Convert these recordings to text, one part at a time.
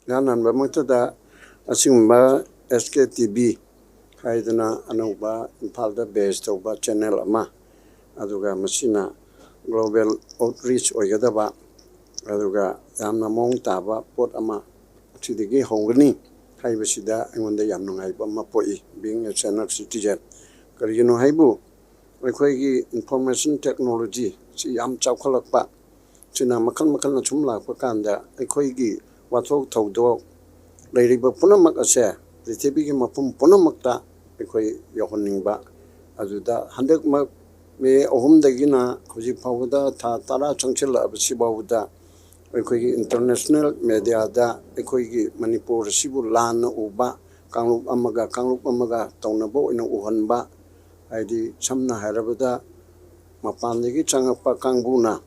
Yanan Bamata Asumba SKTV Khaidem Anova Imphal based over channel Ama Aduga Machina Global Outreach Oyadaba Aduga Yamnamong Taba Port Ama Chidigi Hongani Haibasida and when the Yamnungaiba Mapoi being a channel citizen. Karino Haibu Requagi information technology, see Yam Chakalapa China Makan Chumla Pakanda, Equagi, Wato Todo, Lady Punamak Ase, the Tibiki Mapum Punamakta, Equi Yohaningba, Azuda, 100 Mak me Ohum the Gina, Hujipawuda, Tara Chanchilla, Sibawuda, Equi international media da, Equi Manipur, Sibu Lan Uba, Kanglup Amaga, Taunabo in Uhanba, ID Samna Harabada, Mapandigi Changapa Kangbuna,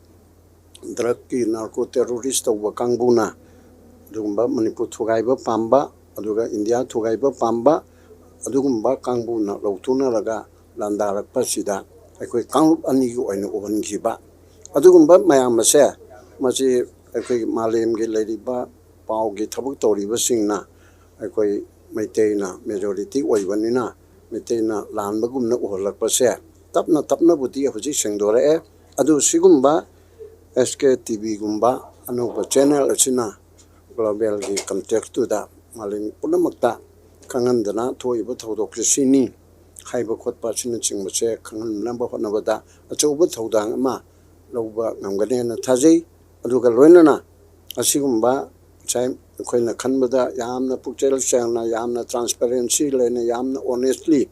Draki narco terrorist over Kangbuna. Adugumba Manipur Thugaiba Pamba, Aduga India Thugaiba Pamba, Adugumba Kangbuna, Lautuna Raga, Landara Pasida, Equi Kanglup Anigu and Uvangiba. Adugumba Mayamase, Machi Equi Malim Giladiba, Pau Gitabuktori Singna, Equi Metena, majority Wavanina, Metena, Landbagumna or Lapase, Tapna Buti of Singdore, Adu Sigumba, SKTV Gumba, Anova channel China. Global contact to that Malin Punamakta, Kangandana, Toy Butto Crisini, Hybercot Pachinaching Mache, Kangan number of Navada, a Chobutodang Ma, Loba Nangadena Tazi, Aduga Ruinana, Asigumba, Chime, Quena Kanbada, Yamna Putel Shana, Yamna Transparency, Lena Yamna honestly,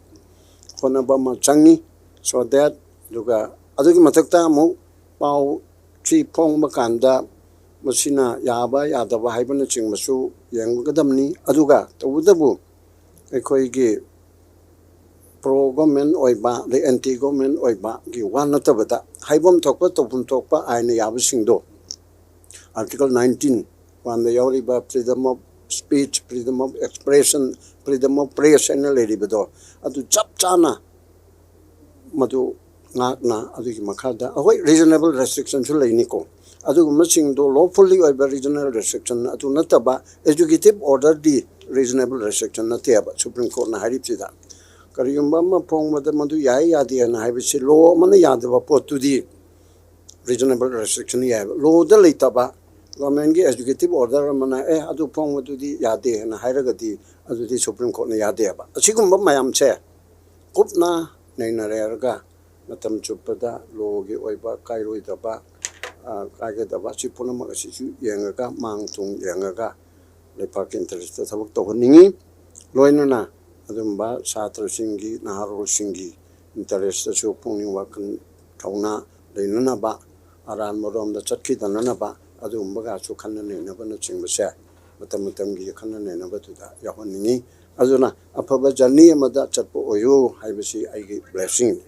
Honabama Changi, so that Duga Adugimatakta Mo, Pau, Chi Pong Makanda. Masina Yaba Yadava Hibernaching Masu, Yangadamni, Aduga, Tawudabu, Equigi pro government oiba, the anti government oiba, give one notabata, Hibom Topa, Topun Topa, I Yabisindo. Article 19, one the Yoriba, freedom of speech, freedom of expression, freedom of press, and a lady bedo. Adu Chapchana Madu Nagna, Adu Makada, a reasonable restriction to Lainico. Adu matching do lawfully or regional restriction to Nataba educative order the reasonable restriction Nataba Supreme Court na Haripsida. Kariumbama Pong Madamadu Yadi and Hibisi law Manayadava put to the reasonable restriction Yav. Law the Litaba Government educative order Mana Adu Pong to the Yadi and Hiragati Adu the Supreme Court Yadeba. A Sigumba Mayam chair. Kupna Naina Rerga Matam Chupada Logi Oiba Kairo Itaba. Kagetaba Chipunama Yanga, Mangtung Yanga, the park interest of Tohoningi, Loinana, Adumba, Satra Singi, Naharo Singi, interest of Pony Wakan Tauna, the Nunaba, Aran Morom, the Chaki, the Nanaba, Adumbaga, Sukanan, never nothing was said, but the Mutangi Kanan never to that Yahoningi, Azuna, a Pabajani, Mada Chapo, Oyo, I will see I give blessing.